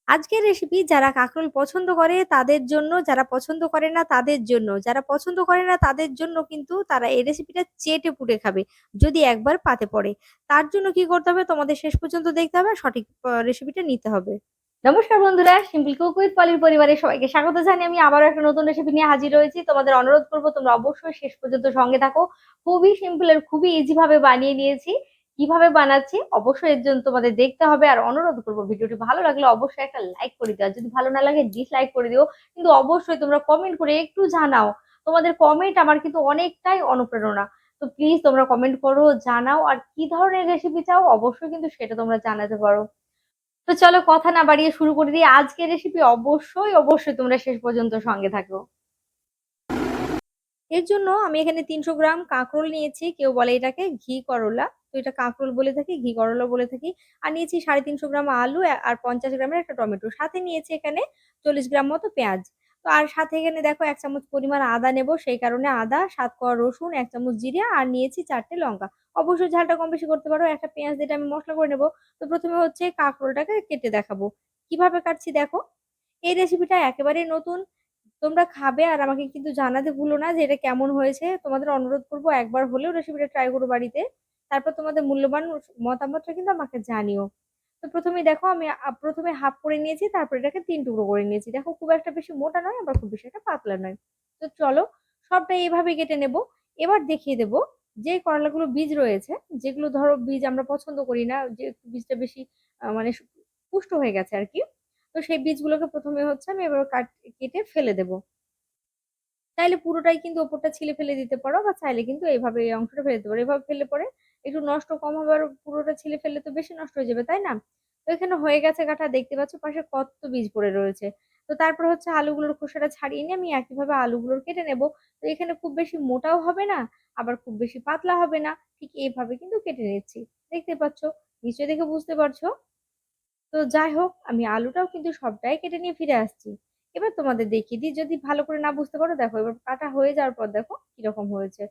আজকের রেসিপি যারা কাঁকরোল পছন্দ করে তাদের জন্য, যারা পছন্দ করে না তাদের জন্য। যারা পছন্দ করে না তাদের জন্য কিন্তু তারা এই রেসিপিটা চেটে পুটে খাবে, যদি একবার পাতে পড়ে। তার জন্য কি করতে হবে তোমাদের শেষ পর্যন্ত দেখতে হবে, সঠিক রেসিপিটা নিতে হবে। নমস্কার বন্ধুরা, সিম্পল কুক উইথ পলির পরিবারের সবাইকে স্বাগত জানিয়ে আমি আবারও একটা নতুন রেসিপি নিয়ে হাজির হয়েছি। তোমাদের অনুরোধ করবো তোমরা অবশ্যই শেষ পর্যন্ত সঙ্গে থাকো। খুবই সিম্পল আর খুবই ইজি ভাবে বানিয়ে নিয়েছি। কিভাবে বানাচ্ছি অবশ্যই এর জন্য তোমাদের দেখতে হবে। আর অনুরোধ করবো ভিডিওটি ভালো লাগলে অবশ্যই একটা লাইক করে দিও, আর যদি ভালো না লাগে ডিসলাইক করে দিও। কিন্তু অবশ্যই তোমরা কমেন্ট করে একটু জানাও। তোমাদের কমেন্ট আমার কিন্তু অনেকটাই অনুপ্রেরণা। তো প্লিজ তোমরা কমেন্ট করো, জানাও, আর কি ধরনের রেসিপি চাও অবশ্যই কিন্তু সেটা তোমরা জানাতে পারো। তো চলো কথা না বাড়িয়ে শুরু করে দিই আজকের রেসিপি। অবশ্যই অবশ্যই তোমরা শেষ পর্যন্ত সঙ্গে থাকো। এর জন্য আমি এখানে 300 গ্রাম কাঁকরোল নিয়েছি, কেউ বলে এটাকে ঘি করলা, তো এটা কাঁকরোল বলে থাকি, ঘি করলা বলে থাকি। আর নিয়েছি 350 গ্রাম আলু আর 50 গ্রামের একটা টমেটো, সাথে নিয়েছি এখানে 40 গ্রাম মতো পেঁয়াজ। তো আর সাথে এখানে দেখো 1 চামচ পরিমাণ আদা নেব, সেই কারণে আদা, 7 কোয়া রসুন, 1 চামচ জিরে, আর নিয়েছি 4টে লঙ্কা। অবশ্যই ঝালটা কম বেশি করতে পারো। একটা পেঁয়াজ দিয়ে আমি মশলা করে নেব। তো প্রথমে হচ্ছে কাঁকরোলটাকে কেটে দেখাবো কিভাবে কাটছি, দেখো। এই রেসিপিটা একেবারে নতুন, তোমরা খাবে আর আমাকে কিন্তু জানাতে ভুলো না যে এটা কেমন হয়েছে। তোমাদের অনুরোধ করবো একবার হলেও রেসিপিটা ট্রাই করো বাড়িতে। তারপর তোমাদের মূল্যবান মতামতটা কিন্তু আমাকে জানিও। তো প্রথমেই দেখো আমি প্রথমে হাফ করে নিয়েছি, তারপর এটাকে 3 টুকরো করে নিয়েছি। দেখো খুব একটা বেশি মোটা নয়, আবার খুব বেশি একটা পাতলা নয়। তো চলো সবটাই এইভাবে কেটে নেব। এবার দেখিয়ে দেব যে করলাগুলো বীজ রয়েছে, যেগুলো ধরো বীজ আমরা পছন্দ করি না, যে একটু বীজটা বেশি মানে পুষ্ট হয়ে গেছে আর কি। তো সেই বীজগুলোকে প্রথমে হচ্ছে আমি এবার কেটে ফেলে দেব। চাইলে পুরোটাই কিন্তু ওপরটা ছিলে ফেলে দিতে পারো, বা চাইলে কিন্তু এইভাবে এই অংশটা ফেলে দিতে পারো। এভাবে ফেলে পরে একটু নষ্ট কম হবে, আর পুরোটা ছিলে ফেললে তো বেশি নষ্ট হয়ে যাবে, তাই না? তো এখানে হয়ে গেছে কাটা, দেখতে পাচ্ছ পাশে কত বীজ পড়ে রয়েছে। তো তারপর হচ্ছে আলুগুলোর খোসাটা ছাড়িয়ে নিয়ে আমি একইভাবে আলুগুলোর কেটে নেব। তো এখানে খুব বেশি মোটাও হবে না, আবার খুব বেশি পাতলা হবে না, ঠিক এইভাবে কিন্তু কেটে নিচ্ছি। দেখতে পাচ্ছ, নিশ্চয়ই দেখে বুঝতে পারছো। তো যাই হোক, আমি আলুটাও কিন্তু সবটাই কেটে নিয়ে ফিরে আসছি। এবার তোমাদের দেখিয়ে দিই, যদি ভালো করে না বুঝতে পারো দেখো, এবার কাটা হয়ে যাওয়ার পর দেখো কিরকম হয়েছে।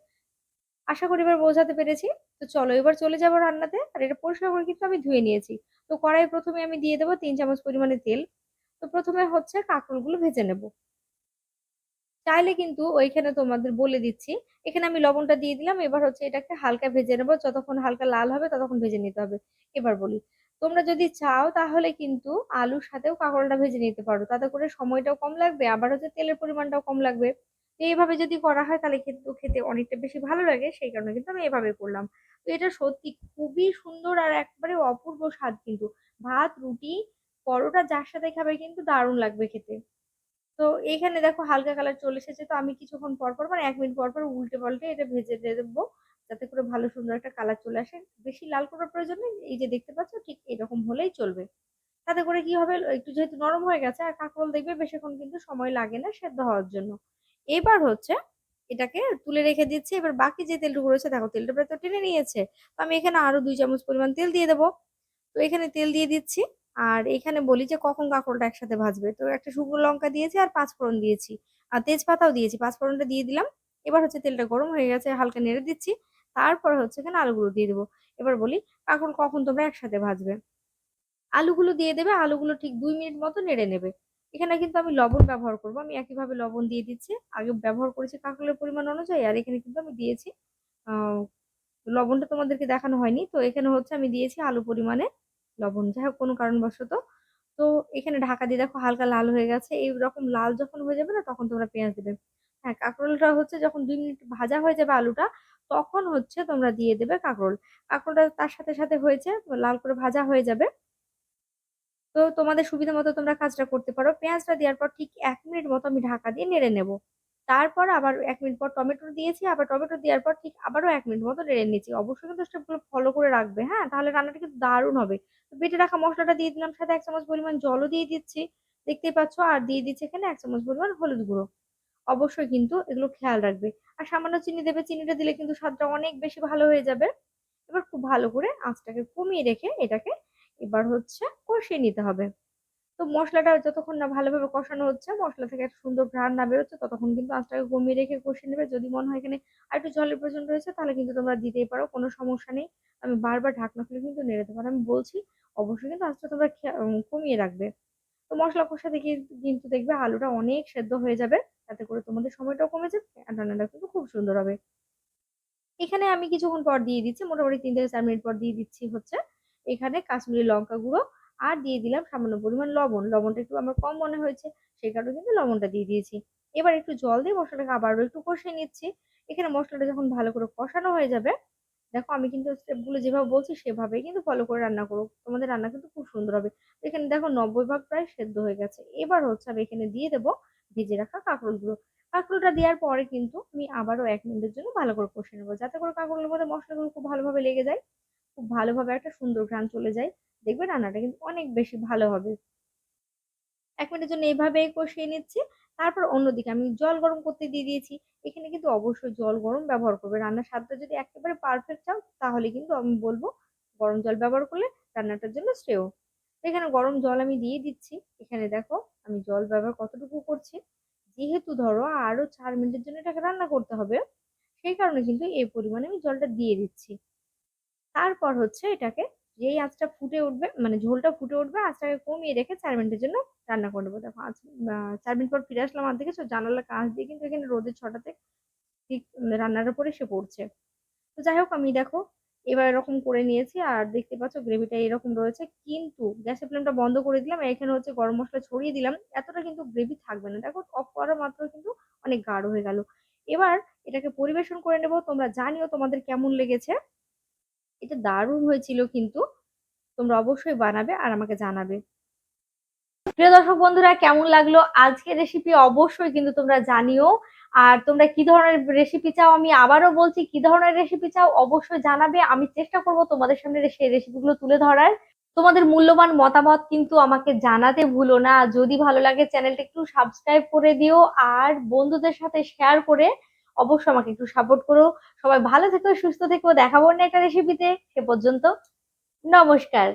আশা করি এবার বোঝাতে পেরেছি। তো চলো এবার চলে যাবো রান্নাতে। আর এটা পরিষ্কার করে কিন্তু আমি ধুয়ে নিয়েছি। তো কড়াই প্রথমে আমি দিয়ে দেবো 3 চামচ পরিমাণে তেল। তো প্রথমে হচ্ছে কাঁকরোলগুলো ভেজে নেব। চাইলে কিন্তু ওইখানে তোমাদের বলে দিচ্ছি, এখানে আমি লবণটা দিয়ে দিলাম। এবার হচ্ছে এটাকে হালকা ভেজে নেবো, যতক্ষণ হালকা লাল হবে ততক্ষণ ভেজে নিতে হবে। এবার বলি, তোমরা যদি চাও তাহলে কিন্তু আলুর সাথেও কাঁকরোলটা ভেজে নিতে পারো, তাতে করে সময়টাও কম লাগবে, আবার হচ্ছে তেলের পরিমাণটাও কম লাগবে। তো এইভাবে যদি করা হয় তাহলে কিন্তু খেতে অনেকটা বেশি ভালো লাগে, সেই কারণে কিন্তু আমি এভাবে করলাম। তো এটা সত্যি খুবই সুন্দর আর একবারে অপূর্ব স্বাদ কিন্তু। ভাত, রুটি, পরোটা যার সাথে খাবে কিন্তু দারুণ লাগবে খেতে। তো এখানে দেখো হালকা কালার চলে এসেছে, তো আমি কিছুক্ষণ পর পর মানে 1 মিনিট পর পর উল্টে পাল্টে এটা ভেজে দেবো, যাতে করে ভালো সুন্দর একটা কালার চলে আসে। বেশি লাল করার প্রয়োজন নেই, এই যে দেখতে পাচ্ছ ঠিক এরকম হলেই চলবে। তাতে করে কি হবে, একটু যেহেতু নরম হয়ে গেছে, আর কাঁকরোল দেখবে বেশিক্ষণ কিন্তু সময় লাগে না সেদ্ধ হওয়ার জন্য। এবার হচ্ছে এটাকে তুলে রেখে দিচ্ছি। এবার বাকি যে তেলটুকু রয়েছে, দেখো তেলটা প্রায় তো টেনে নিয়েছে। তো আমি এখানে আরো 2 চামচ পরিমাণ তেল দিয়ে দেবো। তো এখানে তেল দিয়ে দিচ্ছি। আর এখানে বলি যে কখন কাঁকরোলটা একসাথে ভাজবে, তো একটা শুকনো লঙ্কা দিয়েছি আর 5 ফোড়ন দিয়েছি, আর তেজপাতাও দিয়েছি, 5 ফোড়নটা দিয়ে দিলাম। এবার হচ্ছে তেলটা গরম হয়ে গেছে, হালকা নেড়ে দিচ্ছি। তারপর হচ্ছে এখানে আলুগুলো দিয়ে দেবো। এবার বলি, কাঁকরোল কখন তোমরা একসাথে ভাজবে। আলুগুলো দিয়ে দেবে, আলুগুলো ঠিক 2 মিনিট মতো নেড়ে নেবে। এখানে কিন্তু আমি লবণ ব্যবহার করবো, আমি একইভাবে লবণ দিয়ে দিচ্ছি। আগে ব্যবহার করেছি কাঁকরোলের পরিমাণ অনুযায়ী, আর এখানে কিন্তু আমি দিয়েছি আহ লবণটা তোমাদেরকে দেখানো হয়নি, তো এখানে হচ্ছে আমি দিয়েছি আলু পরিমাণে লবণ, যাই হোক কোনো কারণবশত। তো এখানে ঢাকা দিয়ে দেখো হালকা লাল হয়ে গেছে, এইরকম লাল যখন হয়ে যাবে না তখন তোমরা পেঁয়াজ দেবে। হ্যাঁ, কাঁকরোলটা হচ্ছে যখন 2 মিনিট ভাজা হয়ে যাবে আলুটা, তখন হচ্ছে তোমরা দিয়ে দেবে কাঁকরোল। কাঁকরোলটা তার সাথে সাথে হয়েছে, লাল করে ভাজা হয়ে যাবে। তো তোমাদের সুবিধা মতো তোমরা কাজটা করতে পারো। পেঁয়াজটা দেওয়ার পর ঠিক 1 মিনিট মতো আমি ঢাকা দিয়ে নেড়ে নেব। তারপর আবার 1 মিনিট পর টমেটো দিয়েছি, আবার টমেটো দেওয়ার পর ঠিক আবারও 1 মিনিট মতো নেড়ে নিয়েছি। অবশ্যই কিন্তু স্টেপগুলো ফলো করে রাখবে, হ্যাঁ, তাহলে রান্নাটা কিন্তু দারুণ হবে। তো বেটে রাখা মশলাটা দিয়ে দিলাম, সাথে 1 চামচ পরিমাণ জলও দিয়ে দিচ্ছি, দেখতেই পাচ্ছ। আর দিয়ে দিচ্ছি এখানে 1 চামচ পরিমাণ হলুদ গুঁড়ো। অবশ্যই কিন্তু এগুলো খেয়াল রাখবে। আর সামান্য চিনি দেবে, চিনিটা দিলে কিন্তু স্বাদটা অনেক বেশি ভালো হয়ে যাবে। এবার খুব ভালো করে আঁচটাকে কমিয়ে রেখে এটাকে এবার হচ্ছে কষিয়ে নিতে হবে। তো মশলাটা যতক্ষণ না ভালোভাবে কষানো হচ্ছে, মশলা থেকে একটা সুন্দর ঘ্রাণ না বেরোচ্ছে, ততক্ষণ কিন্তু আঁচটাকে কমিয়ে রেখে কষিয়ে নেবে। যদি মনে হয় এখানে আর একটু জলের প্রয়োজন রয়েছে, তাহলে কিন্তু তোমরা দিতেই পারো, কোনো সমস্যা নেই। আমি বারবার ঢাকনা খুলে কিন্তু নেড়ে দেবো, আর আমি বলছি অবশ্যই কিন্তু আঁচটা তোমরা কমিয়ে রাখবে। তো মশলা কষাতে গিয়ে কিন্তু দেখবে আলুটা অনেক সেদ্ধ হয়ে যাবে, তাতে করে তোমাদের সময়টাও কমে যাবে আর রান্নাটা কিন্তু খুব সুন্দর হবে। এখানে আমি কিছুক্ষণ পর দিয়ে দিচ্ছি, মোটামুটি 3 থেকে 4 মিনিট পর দিয়ে দিচ্ছি হচ্ছে এখানে কাশ্মীরি লঙ্কা গুঁড়ো, আর দিয়ে দিলাম সামান্য পরিমাণ লবণ। লবণটা একটু আমার কম মনে হয়েছে, সেই কারণে কিন্তু লবণটা দিয়ে দিয়েছি। এবার একটু জল দিয়ে মশলাটাকে আবারও একটু কষিয়ে নিচ্ছি। এখানে মশলাটা যখন ভালো করে কষানো হয়ে যাবে, দেখো আমি কিন্তু স্টেপগুলো যেভাবে বলছি সেভাবেই কিন্তু ফলো করে রান্না করো, তোমাদের রান্না কিন্তু খুব সুন্দর হবে। এখানে দেখো 90 ভাগ প্রায় সেদ্ধ হয়ে গেছে। এবার হচ্ছে আমি এখানে দিয়ে দেবো ভেজে রাখা কাঁকরোলগুলো। কাঁকরোলটা দেওয়ার পরে কিন্তু আমি আবারও 1 মিনিটের জন্য ভালো করে কষে নেবো, যাতে করে কাঁকরোলের মধ্যে মশলাগুলো খুব ভালোভাবে লেগে যায়, খুব ভালোভাবে একটা সুন্দর ঘ্রাণ চলে যায়। দেখবে রান্নাটা কিন্তু অনেক বেশি ভালো হবে। 1 মিনিটের জন্য এইভাবে কষিয়ে নিচ্ছি। তারপর অন্যদিকে আমি জল গরম করতে দিয়ে দিয়েছি। এখানে কিন্তু অবশ্যই জল গরম ব্যবহার করবে, রান্নার স্বাদটা যদি একেবারে পারফেক্ট চাও তাহলে কিন্তু আমি বলবো গরম জল ব্যবহার করলে রান্নাটার জন্য শ্রেয়। তো এখানে গরম জল আমি দিয়ে দিচ্ছি। এখানে দেখো আমি জল ব্যবহার কতটুকু করছি, যেহেতু ধরো আরো 4 মিনিটের জন্য এটাকে রান্না করতে হবে, সেই কারণে কিন্তু এই পরিমাণে আমি জলটা দিয়ে দিচ্ছি। তারপর হচ্ছে এটাকে যেই আঁচটা ফুটে উঠবে, মানে ঝোলটা ফুটে উঠবে, আঁচটাকে কমিয়ে রেখে 4 মিনিটের জন্য রান্না করে নেবো। দেখো 4 মিনিট পর ফিরে আসলাম, আর দেখেছো জানালার কাঁচ দিয়ে কিন্তু এখানে রোদের ছটাতে ঠিক রান্নার উপরে এসে পড়ছে। তো যাই হোক আমি দেখো এবার এরকম করে নিয়েছি, আর দেখতে পাচ্ছ গ্রেভিটা এরকম রয়েছে। কিন্তু গ্যাসের ফ্লেমটা বন্ধ করে দিলাম, আর এখানে হচ্ছে গরম মশলা ছড়িয়ে দিলাম। এতটা কিন্তু গ্রেভি থাকবে না, দেখো অফ করার মাত্র কিন্তু অনেক গাঢ় হয়ে গেল। এবার এটাকে পরিবেশন করে নেবো। তোমরা জানিও তোমাদের কেমন লেগেছে। এটা দারুণ হয়েছিল কিন্তু, তোমরা অবশ্যই বানাবে আর আমাকে জানাবে। প্রিয় দর্শক বন্ধুরা, কেমন লাগলো আজকের রেসিপি অবশ্যই কিন্তু তোমরা জানিও। আর তোমরা কি ধরনের রেসিপি চাও, আমি আবারও বলছি, কি ধরনের রেসিপি চাও অবশ্যই জানাবে। আমি চেষ্টা করব তোমাদের সামনে সেই রেসিপিগুলো তুলে ধরার। তোমাদের মূল্যবান মতামত কিন্তু আমাকে জানাতে ভুলো না। যদি ভালো লাগে চ্যানেলটা একটু সাবস্ক্রাইব করে দিও, আর বন্ধুদের সাথে শেয়ার করে অবশ্যই আমাকে একটু সাপোর্ট করো। সবাই ভালো থেকো, সুস্থ থেকো, দেখাবো না একটা রেসিপিতে। সে পর্যন্ত নমস্কার।